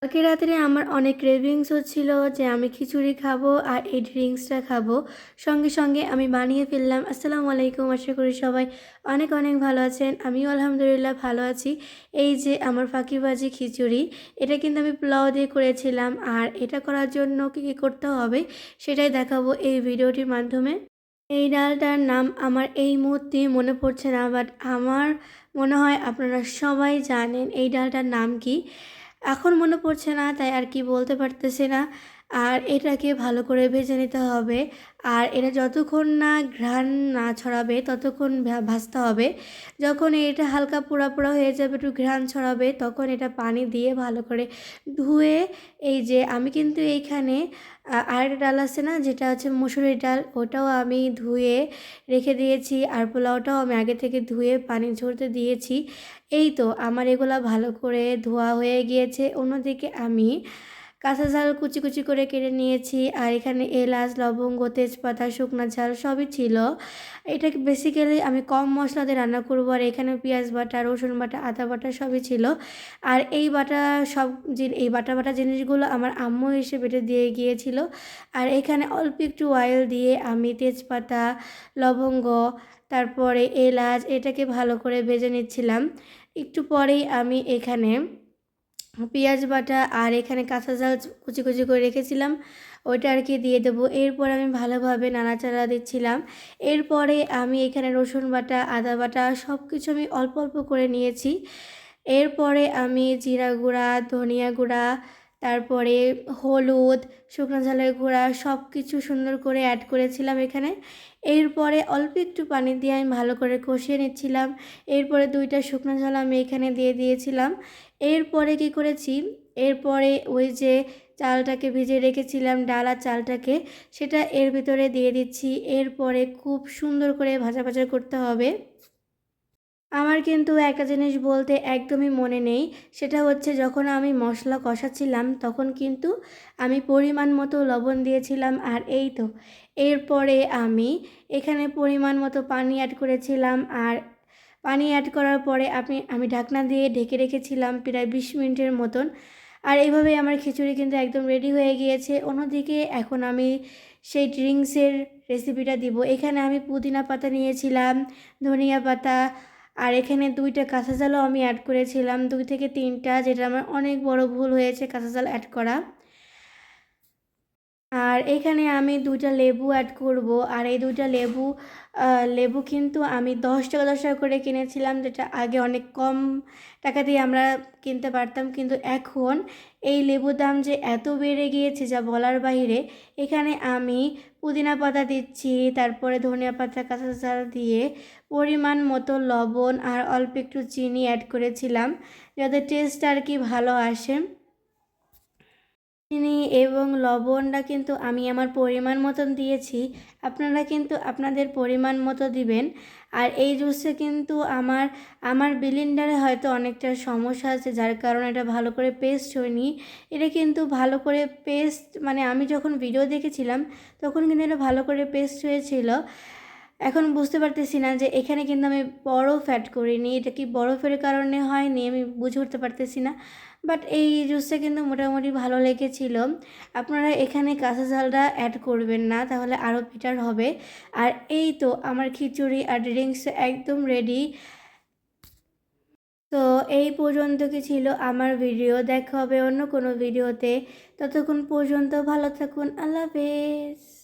কালকে রাত্রে আমার অনেক ক্রেভিংস হচ্ছিল যে আমি খিচুড়ি খাবো আর এই ড্রিঙ্কসটা খাবো। সঙ্গে সঙ্গে আমি বানিয়ে ফেললাম। আসসালামু আলাইকুম, আশা করি সবাই অনেক অনেক ভালো আছেন। আমিও আলহামদুলিল্লাহ ভালো আছি। এই যে আমার ফাঁকিবাজি খিচুড়ি, এটা কিন্তু আমি পোলাও দিয়ে করেছিলাম। আর এটা করার জন্য কী কী করতে হবে সেটাই দেখাবো এই ভিডিওটির মাধ্যমে। এই ডালটার নাম আমার এই মুহূর্তে মনে পড়ছে না, বাট আমার মনে হয় আপনারা সবাই জানেন এই ডালটার নাম কি। এখন মনে পড়ছে না, তাই আর কি বলতে পারতেছি না। আর এটাকে ভালো করে ভেজে নিতে হবে। আর এটা যতক্ষণ না ঘ্রাণ না ছড়াবে ততক্ষণ ভাজতে হবে। যখন এটা হালকা পোড়া পোড়া হয়ে যাবে, একটু ঘ্রাণ ছড়াবে, তখন এটা পানি দিয়ে ভালো করে ধুয়ে, এই যে আমি কিন্তু এইখানে আরেকটা ডাল আছে না, যেটা হচ্ছে মুসুরির ডাল, ওটাও আমি ধুয়ে রেখে দিয়েছি। আর পোলাওটাও আমি আগে থেকে ধুয়ে পানি ঝরতে দিয়েছি। এই তো আমার এগুলা ভালো করে ধোয়া হয়ে গিয়েছে। অন্যদিকে আমি কাঁচা ঝাল কুচি কুচি করে কেটে নিয়েছি। আর এখানে এলাচ, লবঙ্গ, তেজপাতা, শুকনো ঝাল সবই ছিল। এটাকে বেসিক্যালি আমি কম মশলা দিয়ে রান্না করব। আর এখানে পেঁয়াজ বাটা, রসুন বাটা, আদা বাটা সবই ছিল। আর এই বাটা সব এই বাটা বাটা জিনিসগুলো আমার আম্মু এসে বেটে দিয়ে গিয়েছিল। আর এখানে অল্প একটু অয়েল দিয়ে আমি তেজপাতা, লবঙ্গ, তারপরে এলাচ এটাকে ভালো করে ভেজে নিচ্ছিলাম। একটু পরেই আমি এখানে পেঁয়াজ বাটা আর এখানে কাঁচা ঝাল কুচি কুচি করে রেখেছিলাম, ওইটা আর কি দিয়ে দেবো। এরপর আমি ভালোভাবে নাড়াচাড়া দিচ্ছিলাম। এরপরে আমি এখানে রসুন বাটা, আদা বাটা সব কিছু আমি অল্প অল্প করে নিয়েছি। এরপরে আমি জিরা গুঁড়া, ধনিয়া গুঁড়া, তারপরে হলুদ, শুকনো ঝালের গুঁড়া সব কিছু সুন্দর করে অ্যাড করেছিলাম এখানে। এরপরে অল্প একটু পানি দিয়ে আমি ভালো করে কষিয়ে নিচ্ছিলাম। এরপরে 2টা শুকনো ঝাল আমি এখানে দিয়ে দিয়েছিলাম। এরপরে কি করেছি, এরপরে ওই যে চালটাকে ভিজিয়ে রেখেছিলাম, ডাল আর চালটাকে, সেটা এর ভিতরে দিয়ে দিচ্ছি। এরপরে খুব সুন্দর করে ভাজা ভাজা করতে হবে। আমার কিন্তু একটা জিনিস বলতে একদমই মনে নেই, সেটা হচ্ছে যখন আমি মশলা কষাচ্ছিলাম তখন কিন্তু আমি পরিমাণ মতো লবণ দিয়েছিলাম। আর এই তো এরপরে আমি এখানে পরিমাণ মতো পানি অ্যাড করেছিলাম। আর পানি অ্যাড করার পরে আমি ঢাকনা দিয়ে ঢেকে রেখেছিলাম প্রায় 20 মিনিটের মতন। আর এইভাবেই আমার খিচুড়ি কিন্তু একদম রেডি হয়ে গিয়েছে। অন্যদিকে এখন আমি সেই ড্রিঙ্কসের রেসিপিটা দিব। এখানে আমি পুদিনা পাতা নিয়েছিলাম, ধনিয়া পাতা, আর এখানে 2টা কাঁচা ঝালও আমি অ্যাড করেছিলাম, 2 থেকে 3টা, যেটা আমার অনেক বড় ভুল হয়েছে কাঁচা ঝাল অ্যাড করা। আর এখানে আমি 2টা লেবু অ্যাড করব। আর এই 2টা লেবু কিন্তু আমি 10 টাকা 10 টাকা করে কিনেছিলাম, যেটা আগে অনেক কম টাকা দিয়ে আমরা কিনতে পারতাম। কিন্তু এখন এই লেবুর দাম যে এত বেড়ে গিয়েছে যা বলার বাইরে। এখানে আমি পুদিনা পাতা দিচ্ছি, তারপরে ধনিয়া পাতা, কাঁচা ঝাল দিয়ে পরিমাণ মতো লবণ আর অল্প একটু চিনি অ্যাড করেছিলাম, যাতে টেস্ট আর কি ভালো আসে। চিনি এবং লবণটা কিন্তু আমি আমার পরিমাণ মতন দিয়েছি, আপনারা কিন্তু আপনাদের পরিমাণ মতো দিবেন। আর এই জুসে কিন্তু আমার ব্লেন্ডারে হয়তো অনেকটা সমস্যা আছে, যার কারণে এটা ভালো করে পেস্ট হয়নি। এটা কিন্তু ভালো করে পেস্ট, মানে আমি যখন ভিডিও দেখেছিলাম তখন কিন্তু এটা ভালো করে পেস্ট হয়েছিল। এখন বুঝতে পারতেছি না যে এখানে কিন্তু আমি বরফ অ্যাড করিনি, এটা কি বরফের কারণে হয়নি আমি বুঝে উঠতে পারতেছি না। বাট এই জুসটা কিন্তু মোটামুটি ভালো লেগেছিল। আপনারা এখানে কাঁচা ঝালটা অ্যাড করবেন না, তাহলে আরও বেটার হবে। আর এই তো আমার খিচুড়ি আর ড্রিঙ্কস একদম রেডি। তো এই পর্যন্ত কি ছিল আমার ভিডিও, দেখা হবে অন্য কোনো ভিডিওতে। ততক্ষণ পর্যন্ত ভালো থাকুন, আল্লাহ হাফেজ।